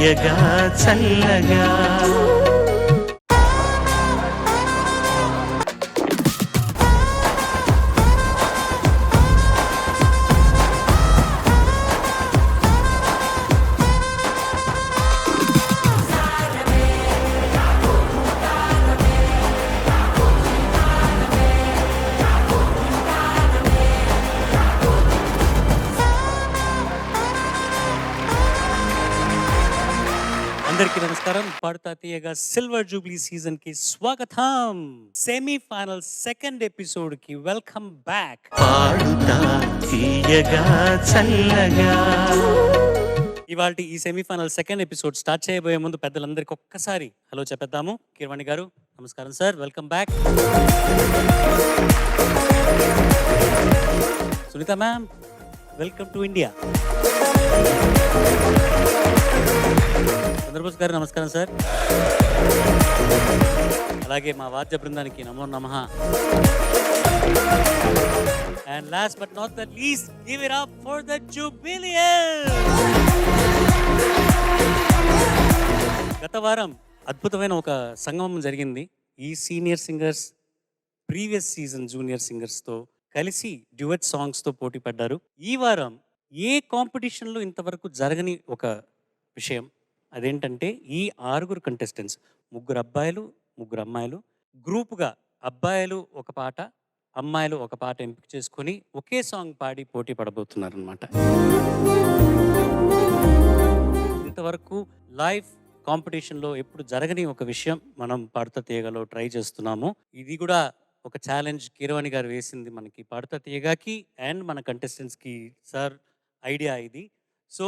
తీయగా చల్లగా. అందరికీ నమస్కారం. పాడుతా తీయగా సిల్వర్ జూబ్లీ సీజన్ కి స్వాగతం. సెమీఫైనల్ సెకండ్ ఎపిసోడ్ కి వెల్కమ్ బ్యాక్. పాడుతా తీయగా చల్లగా. ఇవాళ ఈ సెమీఫైనల్ సెకండ్ ఎపిసోడ్ స్టార్ట్ చేయబోయే ముందు పెద్దలందరికీ ఒక్కసారి హలో చెప్పేద్దాము. కీరవాణి గారు నమస్కారం sir, welcome back. Sunitha ma'am welcome to India. Chandrabose గారు నమస్కారం సార్. అలాగే మా వాద్య బృందానికి నమో నమః. And last but not the least, give it up for the jubilians. గత వారం అద్భుతమైన ఒక సంగమం జరిగింది. ఈ senior singers previous season junior సింగర్స్తో కలిసి డ్యూయట్ సాంగ్స్తో పోటీ పడ్డారు. ఈ వారం ఏ కాంపిటీషన్లో ఇంతవరకు జరగని ఒక విషయం అదేంటంటే, ఈ 6 కంటెస్టెంట్స్, 3 అబ్బాయిలు 3 అమ్మాయిలు, గ్రూపుగా అబ్బాయిలు ఒక పాట అమ్మాయిలు ఒక పాట ఎంపిక చేసుకొని ఒకే సాంగ్ పాడి పోటీ పడబోతున్నారు అనమాట. ఇంతవరకు లైవ్ కాంపిటీషన్లో ఎప్పుడు జరగని ఒక విషయం మనం పాడుతా తీయగలో ట్రై చేస్తున్నాము. ఇది కూడా ఒక ఛాలెంజ్ కీరవాణి గారు వేసింది మనకి పాడుతా తీయగాకి అండ్ మన కంటెస్టెంట్స్కి. సార్ ఐడియా ఇది. సో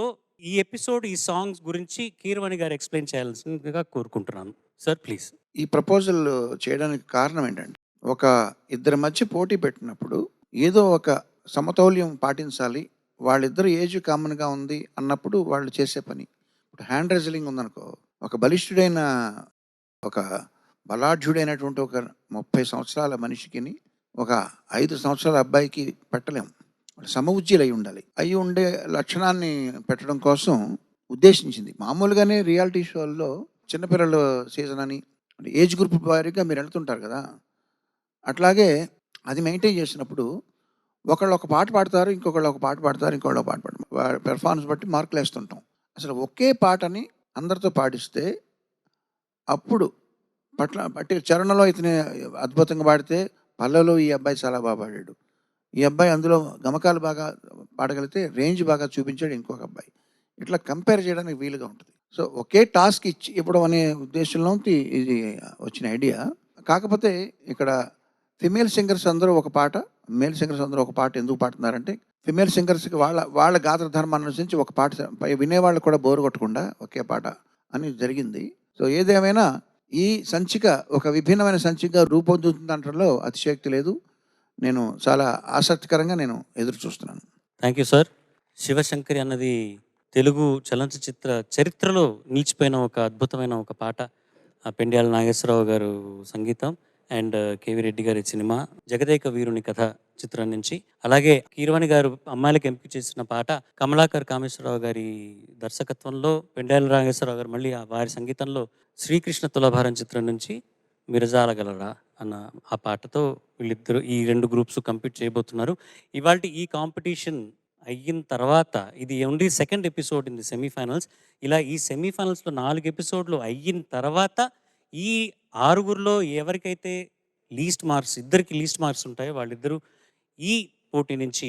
ఈ ఎపిసోడ్ ఈ సాంగ్స్ గురించి కీరవాణి గారు ఎక్స్ప్లెయిన్ చేయాల్సిందిగా కోరుకుంటున్నాను. Sir please. ఈ ప్రపోజల్ చేయడానికి కారణం ఏంటంటే, ఒక ఇద్దరి మధ్య పోటీ పెట్టినప్పుడు ఏదో ఒక సమతౌల్యం పాటించాలి. వాళ్ళిద్దరు ఏజ్ కామన్గా ఉంది అన్నప్పుడు వాళ్ళు చేసే పని. ఇప్పుడు హ్యాండ్ రెజ్లింగ్ ఉందనుకో, ఒక బలిష్ఠుడైన ఒక బలాఢ్యుడైనటువంటి ఒక 30 సంవత్సరాల మనిషికి ఒక 5 సంవత్సరాల అబ్బాయికి పెట్టలేము. సమఉజ్జీలు అయి ఉండాలి. అయి ఉండే లక్షణాన్ని పెట్టడం కోసం ఉద్దేశించింది. మామూలుగానే రియాలిటీ షోల్లో చిన్నపిల్లల సీజన్ అని ఏజ్ గ్రూప్ వారీగా మీరు వెళ్తుంటారు కదా, అట్లాగే అది మెయింటైన్ చేసినప్పుడు ఒకళ్ళు ఒక పాట పాడతారు, ఇంకొకళ్ళు ఒక పాట పాడతారు, ఇంకొకళ్ళు ఒక పాట పాడతారు. వాళ్ళ పెర్ఫార్మెన్స్ బట్టి మార్కులు వేస్తుంటాం. అసలు ఒకే పాటని అందరితో పాడిస్తే అప్పుడు బట్టి చరణంలో ఇతని అద్భుతంగా పాడితే పల్లెలో ఈ అబ్బాయి చాలా బాగా పాడాడు, ఈ అబ్బాయి అందులో గమకాలు బాగా పాడగలిగితే రేంజ్ బాగా చూపించాడు ఇంకొక అబ్బాయి, ఇట్లా కంపేర్ చేయడానికి వీలుగా ఉంటుంది. సో ఒకే టాస్క్ ఇవ్వడం అనే ఉద్దేశంలో ఇది వచ్చిన ఐడియా. కాకపోతే ఇక్కడ ఫిమేల్ సింగర్స్ అందరూ ఒక పాట, మేల్ సింగర్స్ అందరూ ఒక పాట ఎందుకు పాడుతున్నారంటే, ఫిమేల్ సింగర్స్కి వాళ్ళ గాత్ర ధర్మాన్ని అనుసరించి ఒక పాట వినేవాళ్ళు కూడా బోరు కొట్టకుండా ఒకే పాట అని జరిగింది. సో ఏదేమైనా ఈ సంచిక ఒక విభిన్నమైన సంచికగా రూపొందుతుందంటలో అతిశయోక్తి లేదు. నేను చాలా ఆసక్తికరంగా ఎదురు చూస్తున్నాను. Thank you sir. శివశంకరి అన్నది తెలుగు చలనచిత్ర చరిత్రలో నిలిచిపోయిన ఒక అద్భుతమైన ఒక పాట. పెండ్యాల నాగేశ్వరరావు గారు సంగీతం అండ్ కేవీ రెడ్డి గారి సినిమా జగదేక వీరుని కథ చిత్రం నుంచి. అలాగే కీరవాణి గారు అమ్మాయిలకు ఎంపిక చేసిన పాట కమలాకర్ కామేశ్వరరావు గారి దర్శకత్వంలో, పెండ్యాల నాగేశ్వరరావు గారు మళ్ళీ వారి సంగీతంలో శ్రీకృష్ణ తులభారం చిత్రం నుంచి విరజాలగలరా అన్న ఆ పాటతో వీళ్ళిద్దరు ఈ 2 గ్రూప్స్ కంపీట్ చేయబోతున్నారు. ఇవాళ ఈ కాంపిటీషన్ అయిన తర్వాత ఇది only second episode in the semifinals. ఇలా ఈ సెమీఫైనల్స్లో 4 ఎపిసోడ్లు అయిన తర్వాత ఈ 6గురిలో ఎవరికైతే లీస్ట్ మార్క్స్, ఇద్దరికి లీస్ట్ మార్క్స్ ఉంటాయో వాళ్ళిద్దరూ ఈ పోటీ నుంచి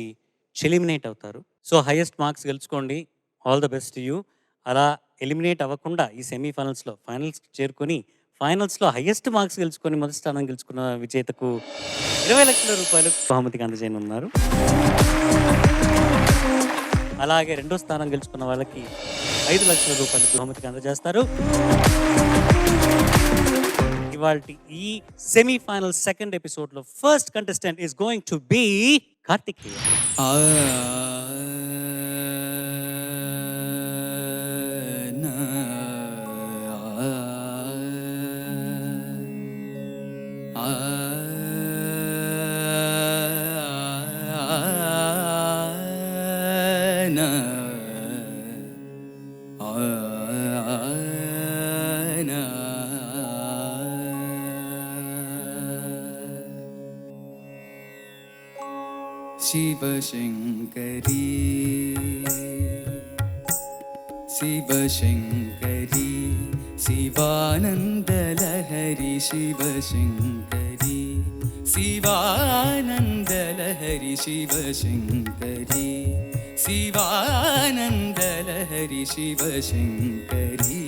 ఎలిమినేట్ అవుతారు. సో హైయెస్ట్ మార్క్స్ గెలుచుకోండి, ఆల్ ద బెస్ట్ యూ. అలా ఎలిమినేట్ అవ్వకుండా ఈ సెమీఫైనల్స్లో ఫైనల్స్కి చేరుకొని ఫైనల్స్లో హైయెస్ట్ మార్క్స్ గెలుచుకొని మొదటి స్థానం గెలుచుకున్న విజేతకు 20 లక్షల రూపాయలు బహుమతిగా అందజేయనున్నారు. అలాగే రెండో స్థానం గెలుచుకున్న వాళ్ళకి 5 లక్షల రూపాయలు బహుమతిగా అందజేస్తారు. ఇవాళ ఈ సెమీఫైనల్ సెకండ్ ఎపిసోడ్లో first contestant is going to be Karthikeya. शिवशङ्करी शिवशङ्करी शिवानन्दलहरि शिवशङ्करी शिवानन्दलहरि शिवशङ्करी शिवानन्दलहरि शिवशङ्करी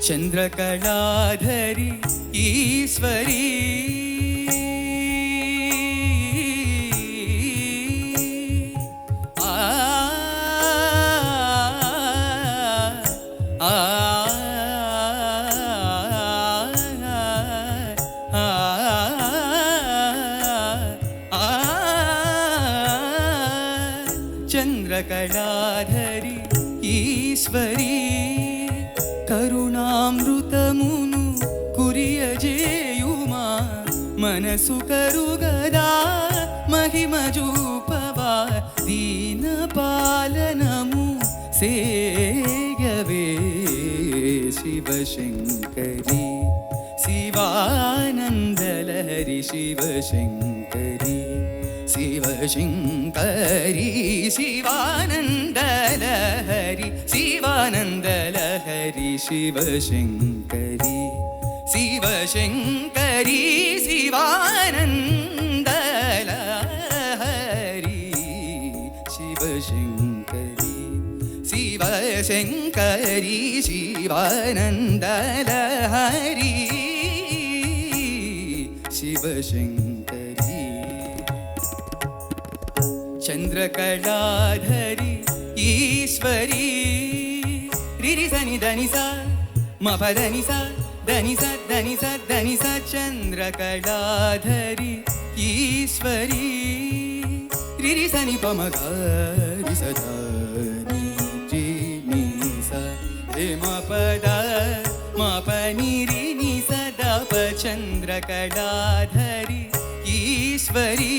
चन्द्रकलाधरि ईश्वरी చంద్రకళాధరి ఈశ్వరీ కరుణామృతమును కురియజేయుమా మనసు కరుగదా మహిమ చూపవా దీన పాలనము సేయవే శివశంకరి శివానందలహరి శివశంకరి शिवशङ्करी शिवानन्दलहरि शिवानन्दलहरि शिवशङ्करी शिवशङ्करी शिवानन्दलहरि शिवशङ्करी शिवशङ्करी शिवानन्दलहरि शिवशङ्करी चन्द्रकलाधरि ईश्वरी रिरि सनि धनि सा म प धनि सा धनि सा धनि सा धनि सा चन्द्रकलाधरि ईश्वरी रिरि सनि प म ग रि स ध नि रि नि सा रे म प द म प नि रि नि स द प चन्द्रकलाधरि ईश्वरी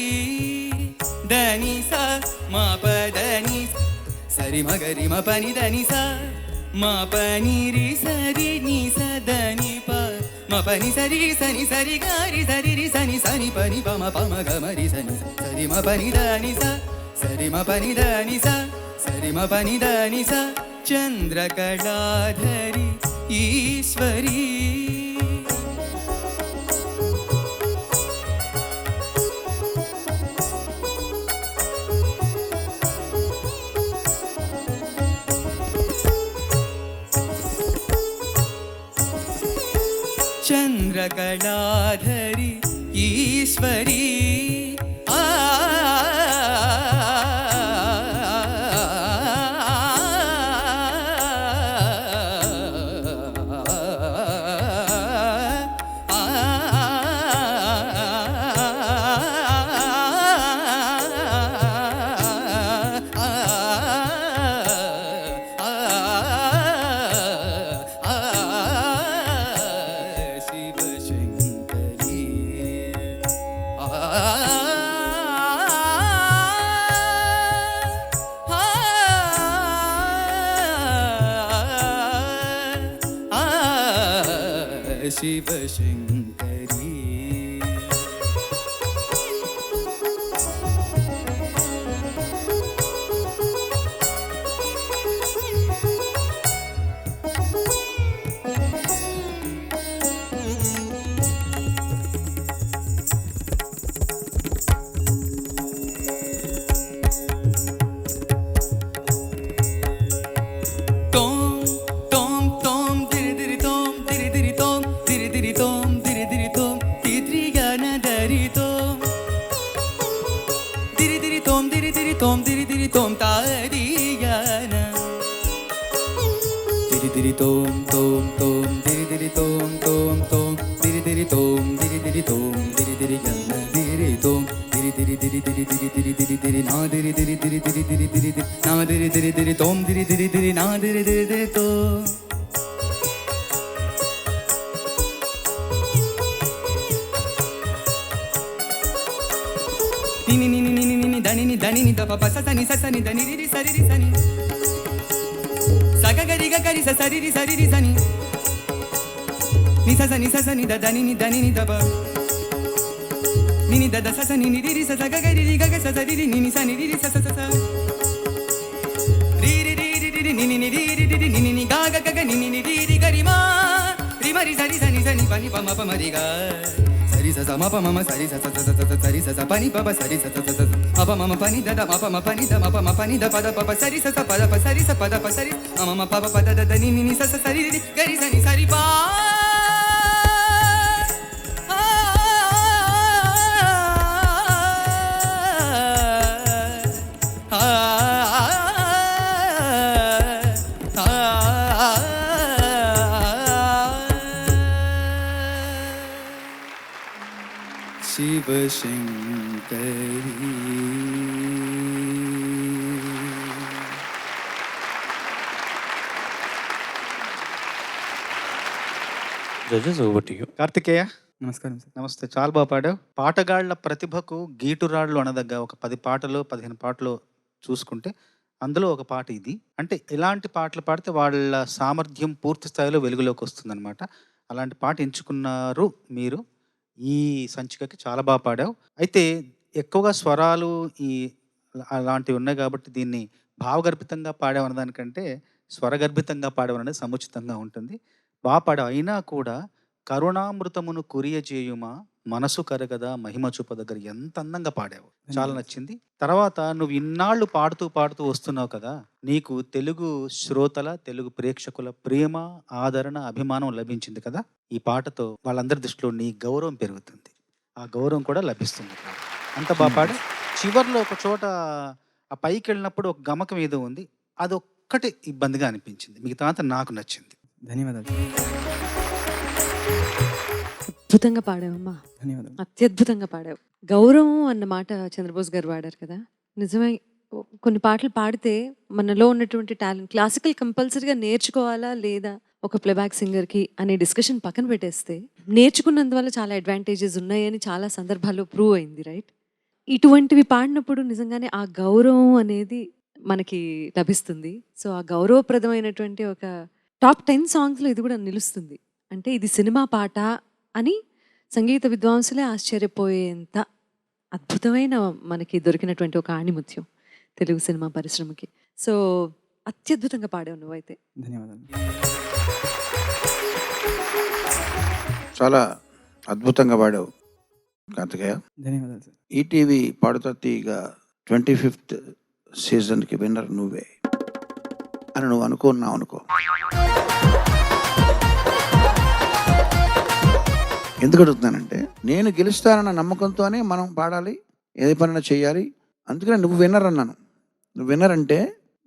దని స మా ప దని సరి మ గరి మ పని దని స మా పని రి సరి ని స దని ప మ పని సరి సని సరి గరి సరి రి సని సని పని ప మ ప మ గ మ రి సని సరి మ పని దని స సరి మ పని దని స సరి మ పని దని స చంద్రకళాధరి ఈశ్వరీ चन्द्रकलाधरि ईश्वरी Shivashankari tom diri diri tom tariyana diri diri tom tom tom diri diri tom tom tom diri diri tom diri diri tom diri diri yana diri tom diri diri diri diri diri diri diri diri na diri diri diri diri diri diri diri na diri diri diri tom diri diri diri na diri diri diri tom ni ni ni ni ni ni dani ni da pa pa sa ni dani ri sa ri sa ni sa ga ri sa ri ri sa ni నిసస నిసస ని దని ని దని ని దబ నిని దద సస ని రి రి సస గగ రి రి గగ సస రి రి నిని స ని రి రి సస సస రి రి రి రి రి నిని ని రి రి రి ని ని ని గా గ గ నిని ని రి రి గ రి మా రి మ రి స రి స ని స ని ప ని ప మ ప మ రి గా సరి స స మ ప మ మ సరి స స స స సరి స స ప ని ప ప సరి స స స మ ప మ మ ప ని ద ద మ ప మ ప ని ద మ ప మ ప ని ద ప ద ప ప సరి స స ప ద ప సరి స ప ద ప సరి మ మ మ ప ప ప ద ద ద ని ని ని స స సరి రి గ రి స ని స రి పా Shiva Shankari judges over to you. Karthikeya నమస్కారం సార్. నమస్తే, చాలా బాగా పాడావు. పాటగాళ్ల ప్రతిభకు గీటురాళ్ళు అనదగ్గ ఒక 10 పాటలు 15 పాటలు చూసుకుంటే అందులో ఒక పాట ఇది. అంటే ఎలాంటి పాటలు పాడితే వాళ్ళ సామర్థ్యం పూర్తి స్థాయిలో వెలుగులోకి వస్తుందన్నమాట. అలాంటి పాట ఎంచుకున్నారు మీరు. ఈ సంచికకి చాలా బాగా పాడావు. అయితే ఎక్కువగా స్వరాలు అలాంటివి ఉన్నాయి కాబట్టి దీన్ని భావగర్భితంగా పాడావు అన్నదానికంటే స్వరగర్భితంగా పాడావు అనేది సముచితంగా ఉంటుంది. బాగా పాడావు. అయినా కూడా కరుణామృతమును కురియజేయుమా మనసు కరగదా మహిమ చూప దగ్గర ఎంత అందంగా పాడావు, చాలా నచ్చింది. తర్వాత నువ్వు ఇన్నాళ్ళు పాడుతూ పాడుతూ వస్తున్నావు కదా, నీకు తెలుగు శ్రోతల తెలుగు ప్రేక్షకుల ప్రేమ ఆదరణ అభిమానం లభించింది కదా. ఈ పాటతో వాళ్ళందరి దృష్టిలో నీ గౌరవం పెరుగుతుంది, ఆ గౌరవం కూడా లభిస్తుంది. అంత బాగా పాడు. చివర్లో ఒక చోట ఆ పైకి వెళ్ళినప్పుడు ఒక గమకం ఏదో ఉంది, అదొక్కటి ఇబ్బందిగా అనిపించింది. మిగతా అంతా నాకు నచ్చింది. ధన్యవాదాలు. అద్భుతంగా పాడావమ్మా, ధన్యవాదాలు. అత్యద్భుతంగా పాడావు. గౌరవం అన్న మాట చంద్రబోస్ గారు వాడారు కదా, నిజమే. కొన్ని పాటలు పాడితే మనలో ఉన్నటువంటి టాలెంట్, క్లాసికల్ కంపల్సరీగా నేర్చుకోవాలా లేదా ఒక ప్లేబ్యాక్ సింగర్కి అనే డిస్కషన్ పక్కన పెట్టేస్తే నేర్చుకున్నందువల్ల చాలా అడ్వాంటేజెస్ ఉన్నాయని చాలా సందర్భాల్లో ప్రూవ్ అయింది, రైట్? ఇటువంటివి పాడినప్పుడు నిజంగానే ఆ గౌరవం అనేది మనకి లభిస్తుంది. సో ఆ గౌరవప్రదమైనటువంటి ఒక టాప్ 10 సాంగ్స్లో ఇది కూడా నిలుస్తుంది. అంటే ఇది సినిమా పాట అని సంగీత విద్వాంసులే ఆశ్చర్యపోయేంత అద్భుతమైన మనకి దొరికినటువంటి ఒక ఆణిముత్యం తెలుగు సినిమా పరిశ్రమకి. సో అత్యద్భుతంగా పాడావు నువ్వైతే. ధన్యవాదాలు. చాలా అద్భుతంగా పాడావు కార్తికేయ. ధన్యవాదాలు సార్. ఈటీవీ పాడుతా తీగ 25th సీజన్కి విన్నర్ నువ్వే అని నువ్వు అనుకున్నావు అనుకో. ఎందుకు అడుగుతున్నానంటే, నేను గెలుస్తానన్న నమ్మకంతోనే మనం పాడాలి, ఏది పనైనా చేయాలి. అందుకనే నువ్వు విన్నర్ అన్నాను. నువ్వు విన్నర్ అంటే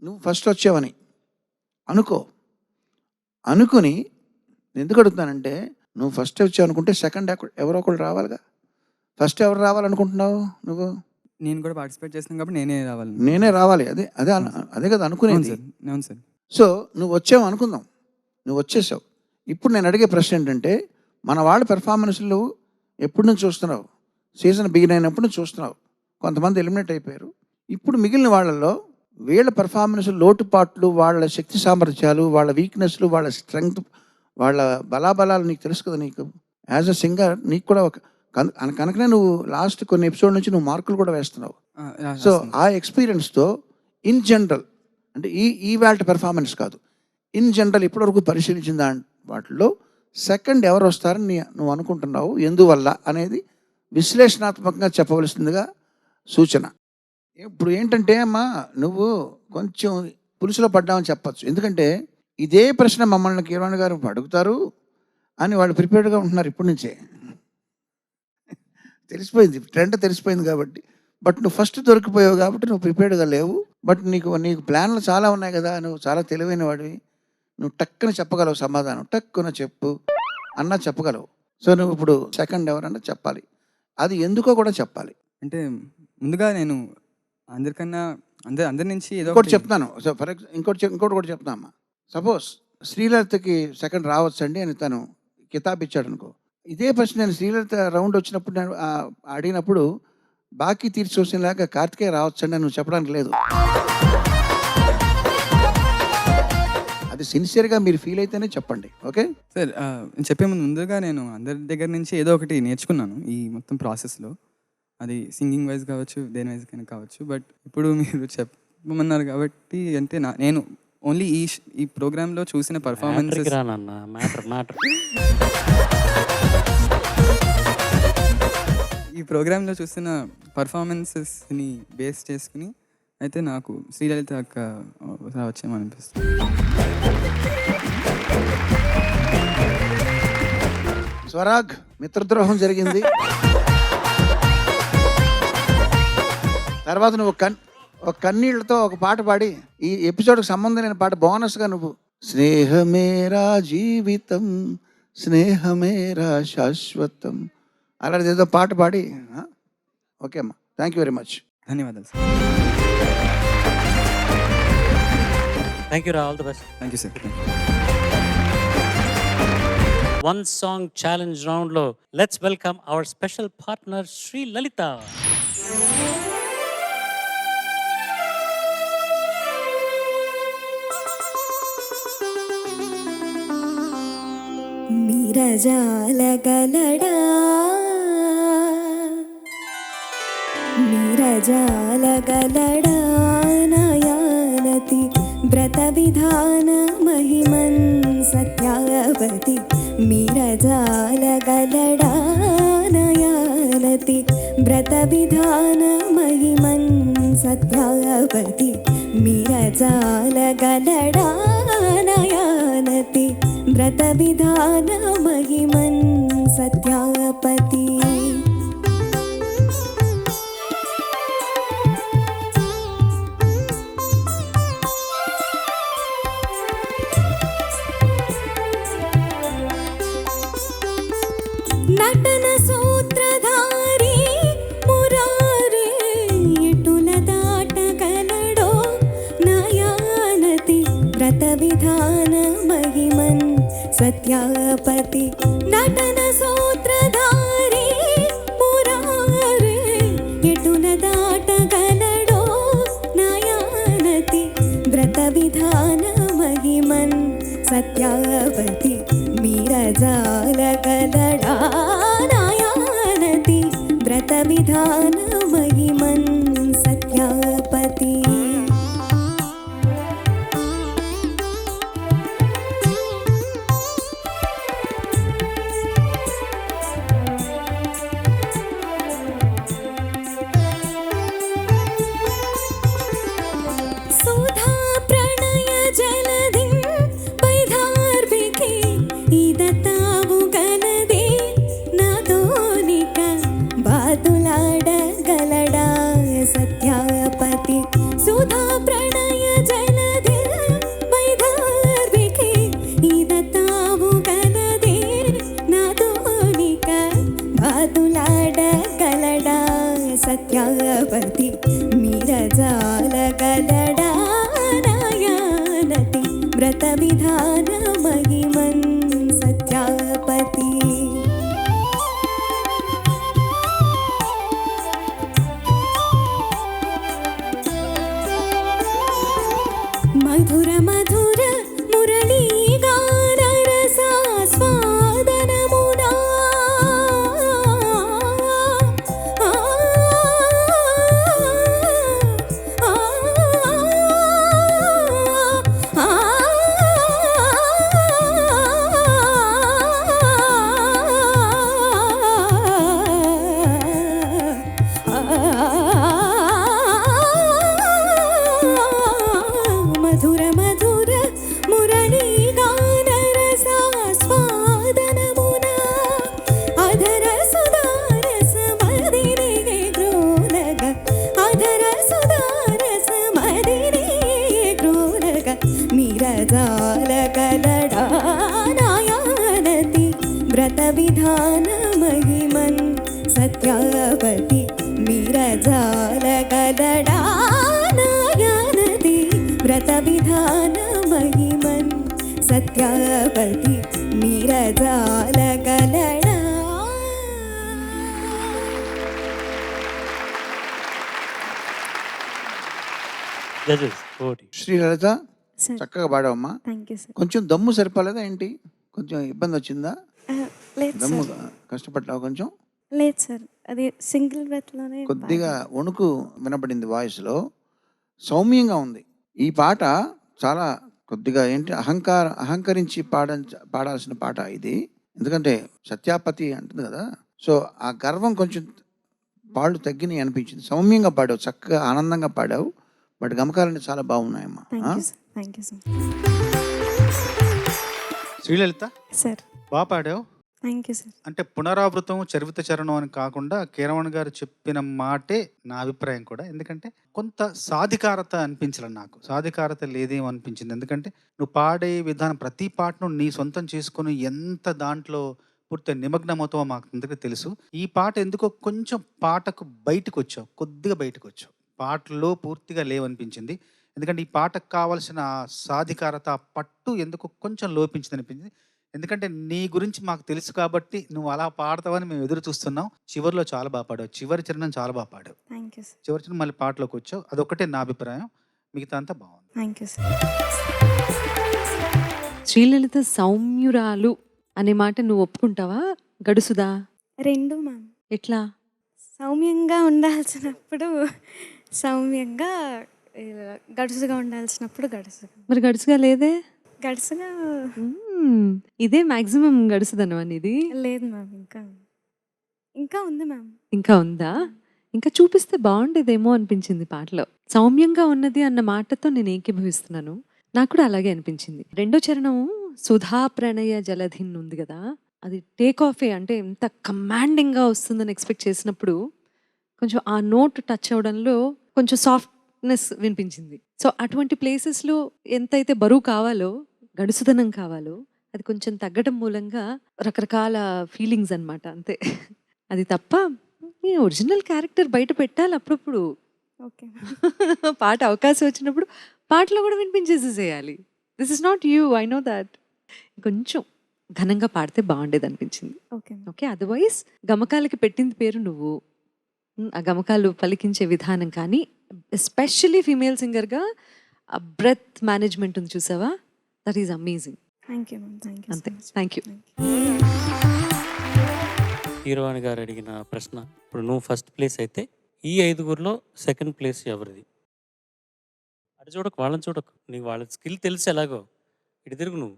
నువ్వు ఫస్ట్ వచ్చావని అనుకో. అనుకుని ఎందుకు అడుగుతున్నానంటే, నువ్వు ఫస్ట్ వచ్చావు అనుకుంటే సెకండ్ ఎవరో ఒకళ్ళు రావాలిగా. ఫస్ట్ ఎవరు రావాలనుకుంటున్నావు నువ్వు? నేను కూడా పార్టిసిపేట్ చేస్తున్నాను కాబట్టి నేనే రావాలి. నేనే రావాలి. అదే అదే అదే కదా అనుకునేది. అవును సార్. సో నువ్వు వచ్చావు అనుకుందాం, నువ్వు వచ్చేసావు. ఇప్పుడు నేను అడిగే ప్రశ్న ఏంటంటే, మన వాళ్ళ పెర్ఫార్మెన్స్లు ఎప్పటి నుంచి చూస్తున్నావు? సీజన్ బిగిన్ అయినప్పుడు నుంచి చూస్తున్నావు. కొంతమంది ఎలిమినేట్ అయిపోయారు. ఇప్పుడు మిగిలిన వాళ్ళల్లో వీళ్ళ పెర్ఫార్మెన్స్ లోటుపాట్లు, వాళ్ళ శక్తి సామర్థ్యాలు, వాళ్ళ వీక్నెస్లు, వాళ్ళ స్ట్రెంగ్త్, వాళ్ళ బలాబలాలు నీకు తెలుసు కదా. నీకు యాజ్ అ సింగర్ నీకు కూడా ఒక కనుకనే నువ్వు లాస్ట్ కొన్ని ఎపిసోడ్ నుంచి నువ్వు మార్కులు కూడా వేస్తున్నావు. సో ఆ ఎక్స్పీరియన్స్తో ఇన్ జనరల్, అంటే ఈ వేల్ట్ పెర్ఫార్మెన్స్ కాదు, ఇన్ జనరల్ ఇప్పటివరకు పరిశీలించిన వాటిల్లో సెకండ్ ఎవరు వస్తారని నువ్వు అనుకుంటున్నావు, ఎందువల్ల అనేది విశ్లేషణాత్మకంగా చెప్పవలసిందిగా సూచన. ఇప్పుడు ఏంటంటే అమ్మా, నువ్వు కొంచెం పులుసులో పడ్డామని చెప్పచ్చు. ఎందుకంటే ఇదే ప్రశ్న మమ్మల్ని కిరణ్ గారు అడుగుతారు అని వాళ్ళు ప్రిపేర్డ్గా ఉంటున్నారు ఇప్పటి నుంచే. తెలిసిపోయింది, ట్రెండ్ తెలిసిపోయింది కాబట్టి. బట్ నువ్వు ఫస్ట్ దొరికిపోయావు కాబట్టి నువ్వు ప్రిపేర్డ్గా లేవు. బట్ నీకు ప్లాన్లు చాలా ఉన్నాయి కదా, నువ్వు చాలా తెలివైన వాడివి. నువ్వు టక్కున చెప్పగలవు సమాధానం, టక్కున చెప్పు అన్నా చెప్పగలవు. సో నువ్వు ఇప్పుడు సెకండ్ ఎవరన్నా చెప్పాలి, అది ఎందుకో కూడా చెప్పాలి. అంటే ముందుగా నేను అందరికన్నా అందరి నుంచి ఏదో ఇంకోటి చెప్తాను. సో ఫర్ ఇంకోటి కూడా చెప్తాను అమ్మా. సపోజ్ శ్రీలలితకి సెకండ్ రావచ్చండి అని తను కితాబ్ ఇచ్చాడు అనుకో. ఇదే ప్రశ్న నేను శ్రీలలిత రౌండ్ వచ్చినప్పుడు నేను అడిగినప్పుడు బాకీ తీర్చొచ్చేలాగా కార్తికేయ రావచ్చండి అని నువ్వు చెప్పడానికి లేదు. అది సిన్సియర్గా మీరు ఫీల్ అయితేనే చెప్పండి. ఓకే సార్ చెప్పే ముందుగా నేను అందరి దగ్గర నుంచి ఏదో ఒకటి నేర్చుకున్నాను ఈ మొత్తం ప్రాసెస్లో. అది సింగింగ్ వైజ్ కావచ్చు, దేని వైజ్ కైనా కావచ్చు. బట్ ఇప్పుడు మీరు చెప్పమన్నారు కాబట్టి అంటే నేను ఓన్లీ ఈ ప్రోగ్రాంలో చూసిన పర్ఫార్మెన్సెస్ రానన్న మ్యాటర్ ఈ ప్రోగ్రాంలో చూసిన పర్ఫార్మెన్సెస్ని బేస్ చేసుకుని అయితే నాకు శ్రీలలిత అక్క వచ్చేమనిపిస్తుంది. స్వరాగ్, మిత్రద్రోహం జరిగింది. తర్వాత నువ్వు ఒక కన్నీళ్లతో ఒక పాట పాడి ఈ ఎపిసోడ్కి సంబంధం లేని పాట బోనస్గా నువ్వు స్నేహమేరా జీవితం స్నేహమేరా శాశ్వతం అలాంటిది ఏదో పాట పాడి. ఓకే అమ్మా, థ్యాంక్ యూ వెరీ మచ్. ధన్యవాదాలు సార్. థ్యాంక్ యూ రా, all the best. Thank you sir. One song challenge రౌండ్లో let's welcome our special partner Shri Lalitha. మీరజాలగలడా మీరజాలగలడా నయానతి వ్రత విధాన మహిమన్ సత్యావతి మీరజాలగలడా నయానతి వ్రత విధాన మహిమన్ సత్యావతి మీరజాలగలడా నయానతి వ్రత విధాన మహిమన్ సత్యాపతి. నటన సూత్రధారి మురారే ఇటుల దాటగలడో నయానతి వ్రత విధాన మహిమన్ సత్యాపతి. నటన సూత్రధారి మురారే ఇటుల దాటగలడో నయానతి వ్రత విధాన మహిమన్ సత్యాపతి. మీరజాలగలడా నయానతి వ్రత విధాన మహిమన్ సత్యాపతి. సుధా ప్రణయ జలధి వైధార్వికి ఇదతావు గలది నాతోనిక బాతులాడగలడా సత్యాపతి. సుధా ప్రణయ జలధి వైధార్వికి ఇదతావు గలది నాతోనిక బాతులాడగలడా సత్యాపతి. మీరజాలగలడా నయానతి వ్రత విధాన మహిమన్ సత్యాపతి. మధుర మధుర మురళీ గాన రసాస్వాదనమునా మధుర మధుర మురళీ గాన రసాస్వాదనమునా అధర సుధారస మదిని గ్రోలగ అధర సుధారస మదిని గ్రోలగ. మీరజాలగలడా నయానతి వ్రత విధాన మహిమన్ సత్యాపతి. మీరజాలగలడా నయానతి వ్రత విధాన మహిమన్ సత్యాపతి. మీరజాలగలడా. జడ్జెస్ ఓటి. శ్రీలలిత, సార్ చక్కగా పాడావమ్మా. Thank you sir. కొంచెం దమ్ము సరిపోలేదా ఏంటి? కొంచెం ఇబ్బంది వచ్చిందా? లేదు దమ్ము సార్. కష్టపడ్డావు కొంచెం? లేదు సార్, అది సింగిల్ బ్రెత్లోనే కొద్దిగా వణుకు వినపడింది వాయిస్లో. సౌమ్యంగా ఉంది. ఈ పాట చాలా కొద్దిగా ఏంటి అహంకరించి పాడాల్సిన పాట ఇది. ఎందుకంటే సత్యాపతి అంటుంది కదా, సో ఆ గర్వం కొంచెం పాళ్ళు తగ్గినాయి అనిపించింది. సౌమ్యంగా పాడావు, చక్కగా ఆనందంగా పాడావు. బట్ గమకాలన్నీ చాలా బాగున్నాయమ్మా. Thank you sir. Thank you sir. Srilalitha sir బాగా పాడావు. Thank you sir. అంటే పునరావృతం చరిత్ర చరణం అని కాకుండా కీరవాణి గారు చెప్పిన మాటే నా అభిప్రాయం కూడా. ఎందుకంటే కొంత సాధికారత అనిపించలే నాకు, సాధికారత లేదేమో అనిపించింది. ఎందుకంటే నువ్వు పాడే విధానం ప్రతి పాటను నీ సొంతం చేసుకుని ఎంత దాంట్లో పూర్తిగా నిమగ్నమవుతావో మాకు అందరికీ తెలుసు. ఈ పాట ఎందుకో కొంచెం పాటకు బయటకు వచ్చావు, కొద్దిగా బయటకు వచ్చావు, పాటలో పూర్తిగా లేవనిపించింది. ఎందుకంటే ఈ పాటకు కావాల్సిన సాధికారత పట్టు ఎందుకో కొంచెం లోపించింది అనిపించింది. ఎందుకంటే నీ గురించి మాకు తెలుసు కాబట్టి నువ్వు అలా పాడతావని మేము ఎదురు చూస్తున్నాం. చివరిలో చాలా బాగా పాడావు, చివరి చరణం చాలా బాగా పాడావు. Thank you sir. చివరి చరణం మళ్ళీ పాటలోకి వచ్చావు, అదొక్కటే నా అభిప్రాయం. మిగతా అంతా బాగుంది. Thank you sir. శ్రీలలిత సౌమ్యురాలు అనే మాట నువ్వు ఒప్పుకుంటావా? గడుసుదా? రెండు మ్యామ్. ఎట్లా? సౌమ్యంగా ఉండాల్సినప్పుడు సౌమ్యంగా, గడుసుగా ఉండాల్సినప్పుడు గడుసుగా. మరి గడుసుగా లేదే? గడుసుగా ఇదే మాక్సిమం గడుసుదనం అనేది. లేదు మ్యామ్, ఇంకా ఇంకా ఉంది మ్యామ్. ఇంకా ఉందా? ఇంకా చూపిస్తే బాగుండేదేమో అనిపించింది పాటలో. సౌమ్యంగా ఉన్నది అన్న మాటతో నేను ఏకీభవిస్తున్నాను. నాకు కూడా అలాగే అనిపించింది. రెండో చరణం సుధా ప్రణయ జలధిన్ ఉంది కదా, అది టేక్ ఆఫే. అంటే ఎంత కమాండింగ్గా వస్తుందని ఎక్స్పెక్ట్ చేసినప్పుడు కొంచెం ఆ నోట్ టచ్ అవడంలో కొంచెం సాఫ్ట్నెస్ వినిపించింది. సో అటువంటి ప్లేసెస్లో ఎంతైతే బరువు కావాలో, గడుసుదనం కావాలో, అది కొంచెం తగ్గడం మూలంగా రకరకాల ఫీలింగ్స్ అన్నమాట. అంతే. అది తప్ప ఈ ఒరిజినల్ క్యారెక్టర్ బయట పెట్టాలి అప్పుడప్పుడు. ఓకే. పాట అవకాశం వచ్చినప్పుడు పాటలో కూడా వినిపించేసేసేయాలి. This is not you, I know that. కొంచెం ఘనంగా పాడితే బాగుండేది అనిపించింది. ఓకే. ఓకే. అదర్వైజ్ గమకాలకి పెట్టింది పేరు నువ్వు, ఆ గమకాలు పలికించే విధానం కానీ, ఎస్పెషల్లీ ఫీమేల్ సింగర్గా ఆ బ్రెత్ మేనేజ్మెంట్ ఉంది చూసావా, that is amazing. Thank you ma'am. Thank you. అంతే. Thank you. కీరవాణి గారు అడిగిన ప్రశ్న, ఇప్పుడు నువ్వు ఫస్ట్ ప్లేస్ అయితే ఈ 5గురిలో సెకండ్ ప్లేస్ ఎవరిది? అటు చూడకు, వాళ్ళని చూడకు. నీకు వాళ్ళ స్కిల్ తెలుసు ఎలాగో. ఇటు తిరుగు నువ్వు,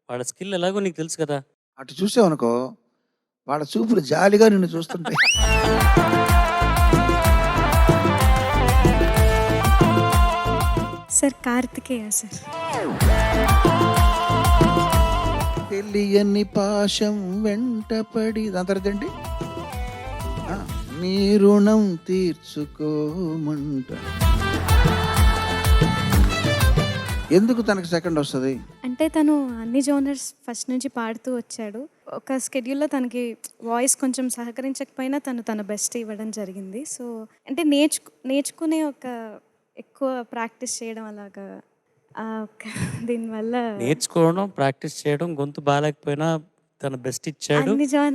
వాళ్ళ స్కిల్ ఎలాగో నీకు తెలుసు కదా. అటు చూసావనుకో, వాళ్ళ చూపులు జాలిగా నిన్ను చూస్తుంటాయి. Sir Karthikeya sir. తెలియని పాశం వెంటపడి, దాని తర్వాత ఏంటి? నీ రుణం తీర్చుకోమంట. ఎందుకు తనకి సెకండ్ వస్తుంది? అంటే తను అన్ని జోనర్స్ ఫస్ట్ నుంచి పాడుతూ వచ్చాడు. ఒక స్కెడ్యూల్లో తనకి వాయిస్ కొంచెం సహకరించకపోయినా తన బెస్ట్ ఇవ్వడం జరిగింది. సో అంటే నేర్చుకునే ఒక ఎక్కువ ప్రాక్టీస్ చేయడం అలాగా, దీనివల్ల నేర్చుకోవడం, ప్రాక్టీస్ చేయడం, గొంతు బాగాలేకపోయినా తన బెస్ట్ ఇచ్చాడు,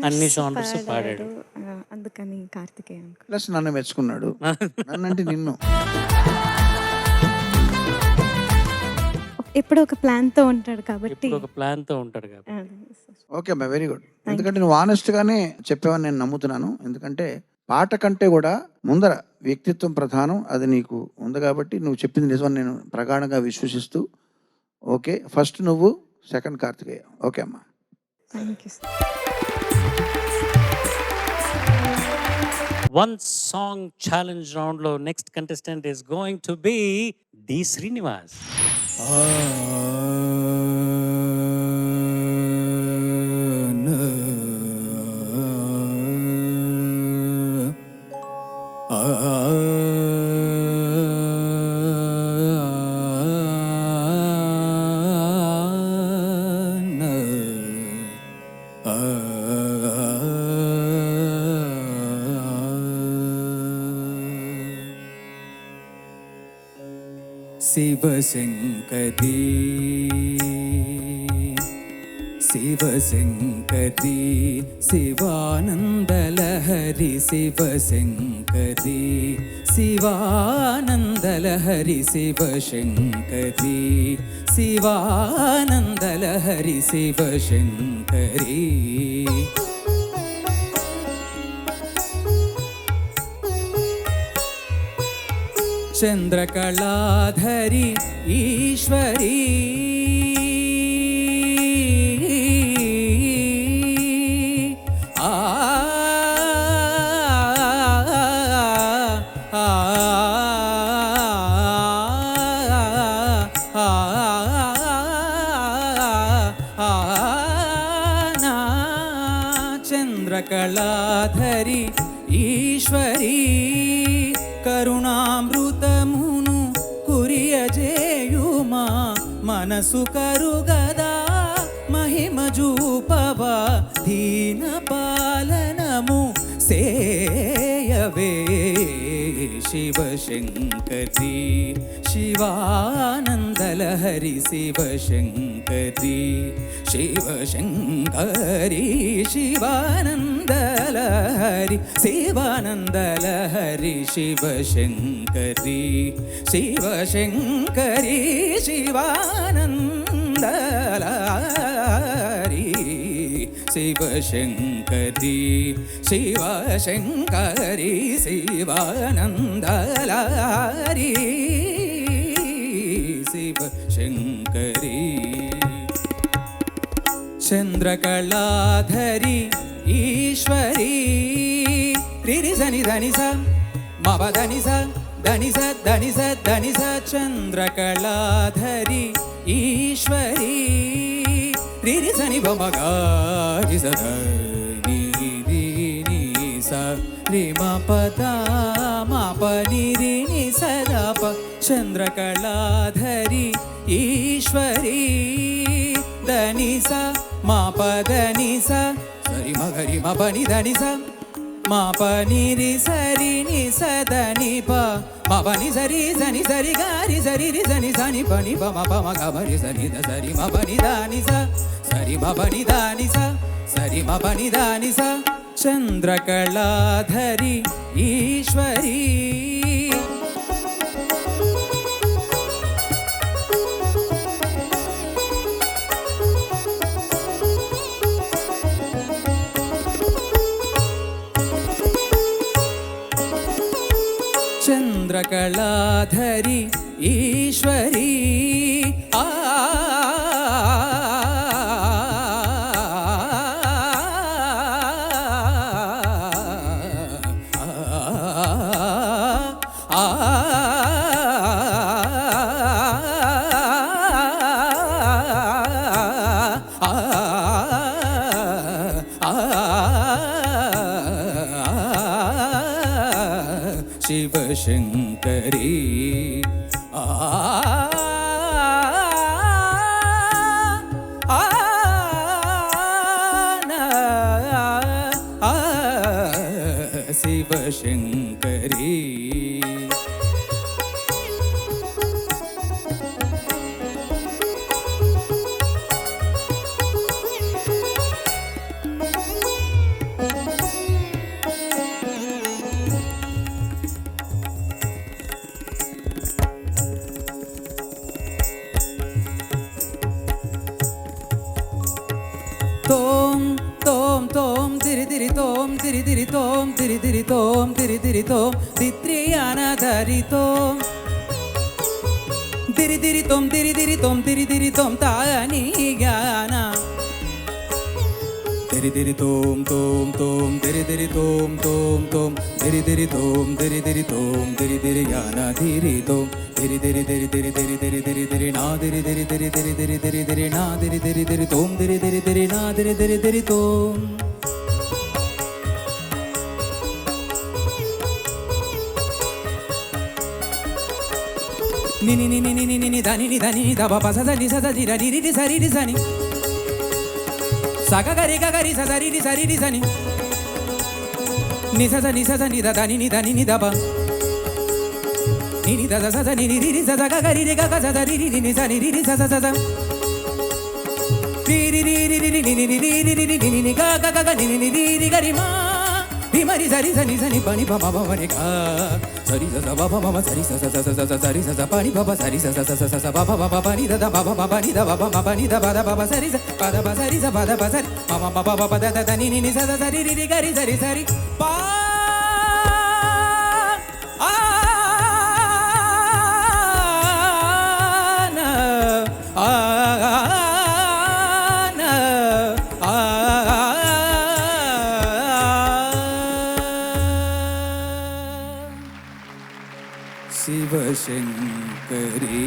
అన్ని జానర్స్ పాడాడు. అందుకని కార్తికేయ. ప్లస్ నన్ను మెచ్చుకున్నాడు. నన్నంటే నిన్ను. ఎప్పుడు ఒక ప్లాన్తో ఉంటాడు కాబట్టి. ఒక ప్లాన్తో ఉంటాడు కాబట్టి. ఓకే అమ్మా, వెరీ గుడ్. ఎందుకంటే నువ్వు ఆనెస్ట్గానే చెప్పావని నేను నమ్ముతున్నాను. ఎందుకంటే పాట కంటే కూడా ముందర వ్యక్తిత్వం ప్రధానం, అది నీకు ఉంది కాబట్టి నువ్వు చెప్పింది నిజమని నేను ప్రగాఢంగా విశ్వసిస్తూ. ఓకే, ఫస్ట్ నువ్వు, సెకండ్ కార్తికేయ. ఓకే అమ్మా. Thank you. One song challenge round lo next contestant is going to be D Srinivas. శివశంకరీ శివశంకరీ శివానందలహరి శివశంకరీ శివానందలహరి శివశంకరీ శివానందలహరి శివశంకరీ చంద్రకళాధరి ఈశ్వరీ చంద్రకళాధరి ఈశ్వరీ కరుణామృతమును కురియజేయుమా మనసు కరుగదా మహిమ జూపవా దీన పాలనము సేయవే శివశంకరీ శివానందలహరి శివశంకరీ శివశంకరీ శివానందలహరి శివానందలహరి శివశంకరీ శివశంకరీ శివానందలహరి శివశంకరీ శివశంకరీ శివానందలహరి శివశంకరీ చంద్రకళాధరి ఈశ్వరీ రిరి సని ధని స మవ ధని స ధని స ధని స ధని స చంద్రకళాధరి ఈశ్వరీ రిరి సని బమగారి సదని ని స రి మ పద మ ప ని రి ని సదా ప చంద్రకళాధరి ఈశ్వరీ దని స మ ప దని స సరి మ గరి మ ప ని దని స మ ప ని రి సరి ని స దని ప మ ప ని సరి సని సరి గారి సరి రి సని సని ప ని ప మ ప మ గ మ రి సని ద సరి మ ప ని దని స సరి మ ప ని దని స సరి మ ప ని దని స చంద్రకళాధరి ఈశ్వరీ చంద్రకళాధరి ఈశ్వరీ శివశంకరీ శివశంకరీ తోం తోం తోం తిరి తిరి తోం తిరి తిరి తోం తిరి తిరి తోం తిరి తిరి తోం తిత్రియాన ధరి తోం తిరి తిరి తోం తిరి తిరి తోం తిరి తిరి తోం తాని గాన తిరి తిరి తోం తోం తోం తిరి తిరి తోం తోం తోం తిరి తిరి తోం తిరి తిరి తోం తిరి తిరి గాన తిరి తోం తిరి తిరి తిరి తిరి తిరి తిరి తిరి తిరి నా తిరి తిరి తిరి తిరి తిరి తిరి తిరి నా తిరి తిరి తిరి తోం తిరి తిరి తిరి నా తిరి తిరి తిరి తోం ని ని ని ని ని ని ని ధని ని ధని ని దబ పస ధని స ధి రి రి రి సరి రి సని సగ గరి గ గరి స సరి రి సరి రి సని ని స ని స ని ద ధని ని దబ ని ని ద స ని రి రి స గ గరి రి గ గ స రి రి ని స ని రి రి స స రి రి రి రి రి రి ని ని రి రి రి రి ని ని గ గ గ ని ని రి రి గరి మా భిమరి సరి సని సని పని పమ పమరి గా సరి స స బ బ సరి స స స స స సరి స స పని ప సరి స స స స స బ బ బ పని ద ద బ బ పని ద బ బ పని ద బ ద బ సరి స ప ద బ సరి స ప ద బ సరి పమ ప ప ప ద ద ని ని ని స స సరి రి రి గరి సరి సరి పా ఆ నా ఆ నా ఆ శివశంకరీ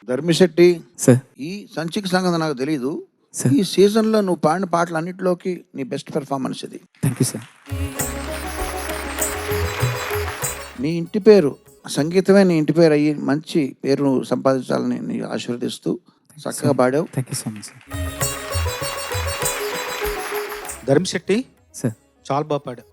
ధర్మిశెట్టి, సార్ ఈ సంచికి సంగతి నాకు తెలియదు. సార్ ఈ సీజన్లో నువ్వు పాడిన పాటలు అన్నింటిలోకి నీ బెస్ట్ పెర్ఫార్మెన్స్ ఇది. Thank you sir. నీ ఇంటి పేరు సంగీతమే నీ ఇంటి పేరు అయ్యి మంచి పేరు సంపాదించాలని నీ ఆశీర్వదిస్తూ చక్కగా పాడావు. Thank you so much sir. Dharmashetti sir చాలా బాగా పాడావు,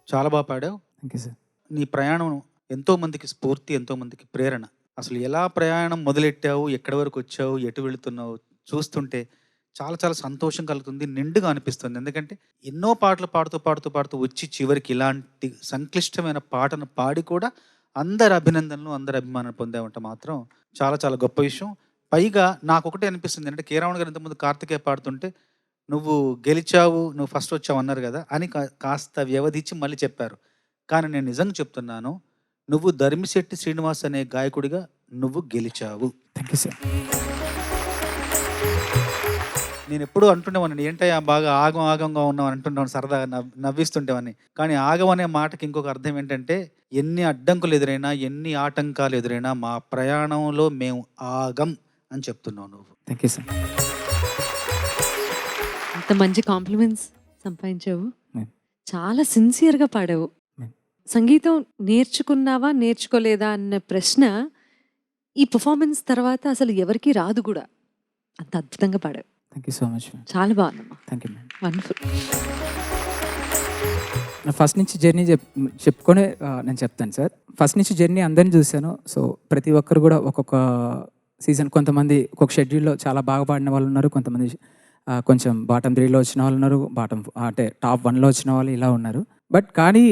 చాలా బాగా పాడావు. Thank you sir. నీ ప్రయాణం ఎంతో మందికి స్ఫూర్తి, ఎంతో మందికి ప్రేరణ. అసలు ఎలా ప్రయాణం మొదలెట్టావు, ఎక్కడి వరకు వచ్చావు, ఎటు వెళుతున్నావు చూస్తుంటే చాలా చాలా సంతోషం కలుగుతుంది, నిండుగా అనిపిస్తుంది. ఎందుకంటే ఎన్నో పాటలు పాడుతూ వచ్చి చివరికి ఇలాంటి సంక్లిష్టమైన పాటను పాడి కూడా అందరి అభినందనలు, అందరి అభిమానం పొందామంటే మాత్రం చాలా చాలా గొప్ప విషయం. పైగా నాకు ఒకటే అనిపిస్తుంది, అంటే కేరావణ్ గారు ఇంతకుముందు కార్తికేయ పాడుతుంటే నువ్వు గెలిచావు, నువ్వు ఫస్ట్ వచ్చావు అన్నారు కదా అని కాస్త వ్యవధించి మళ్ళీ చెప్పారు. కానీ నేను నిజంగా చెప్తున్నాను, నువ్వు ధర్మిశెట్టి శ్రీనివాస్ అనే గాయకుడిగా నువ్వు గెలిచావు. Thank you sir. నేను ఎప్పుడూ అంటుండేవాడిని, ఏంటయ్యా బాగా ఆగంగా ఉన్నావు అంటుండేవాడిని, సరదాగా నవ్విస్తుండేవాడిని. కానీ ఆగం అనే మాటకి ఇంకొక అర్థం ఏంటంటే, ఎన్ని అడ్డంకులు ఎదురైనా, ఎన్ని ఆటంకాలు ఎదురైనా మా ప్రయాణంలో మేము ఆగం అని చెప్తున్నావు నువ్వు. Thank you sir. అంత మంచి కాంప్లిమెంట్స్ సంపాదించావు. Hmm. చాలా సిన్సియర్గా పాడావు. Hmm. సంగీతం నేర్చుకున్నావా నేర్చుకోలేదా అన్న ప్రశ్న ఈ పర్ఫార్మెన్స్ తర్వాత అసలు ఎవరికీ రాదు కూడా. అంత అద్భుతంగా పాడావు. Thank you so much ma'am. చాలా బాగుందమ్మా. Thank you ma'am. వండర్ఫుల్. నా ఫస్ట్ నుంచి జర్నీ చెప్పుకొని నేను చెప్తాను సార్. ఫస్ట్ నుంచి జర్నీ అందరిని చూశాను. సో ప్రతి ఒక్కరు కూడా ఒక్కొక్క సీజన్, కొంతమంది ఒక్కొక్క షెడ్యూల్లో చాలా బాగా పాడిన వాళ్ళు ఉన్నారు, కొంతమంది కొంచెం బాటమ్ 3లో వచ్చిన వాళ్ళు ఉన్నారు, అంటే టాప్ 1లో వచ్చిన వాళ్ళు ఇలా ఉన్నారు. బట్ కానీ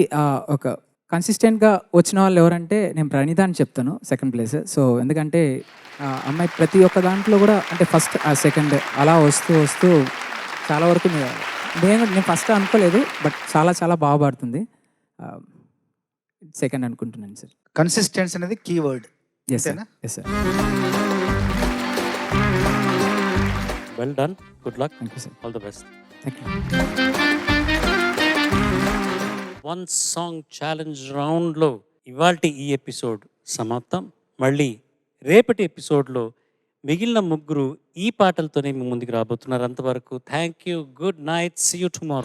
ఒక కన్సిస్టెంట్గా వచ్చిన వాళ్ళు ఎవరంటే నేను ప్రణీత అని చెప్తాను, సెకండ్ ప్లేస్. సో ఎందుకంటే అమ్మాయి ప్రతి ఒక్క దాంట్లో కూడా అంటే ఫస్ట్ సెకండ్ అలా వస్తూ చాలా వరకు నేను ఫస్ట్ అనుకోలేదు, బట్ చాలా చాలా బాగా పాడుతుంది. సెకండ్ అనుకుంటున్నాను సార్. కన్సిస్టెన్సీ అనేది keyword. Yes sir. Yes sir. Well done, good luck, thank you sir. All the best. Thank you. One song challenge రౌండ్లో ఇవాల్టి ఈ ఎపిసోడ్ సమాప్తం. మళ్ళీ రేపటి ఎపిసోడ్లో మిగిలిన ముగ్గురు ఈ పాటలతోనే మీ ముందుకు రాబోతున్నారు. అంతవరకు thank you, good night, see you tomorrow.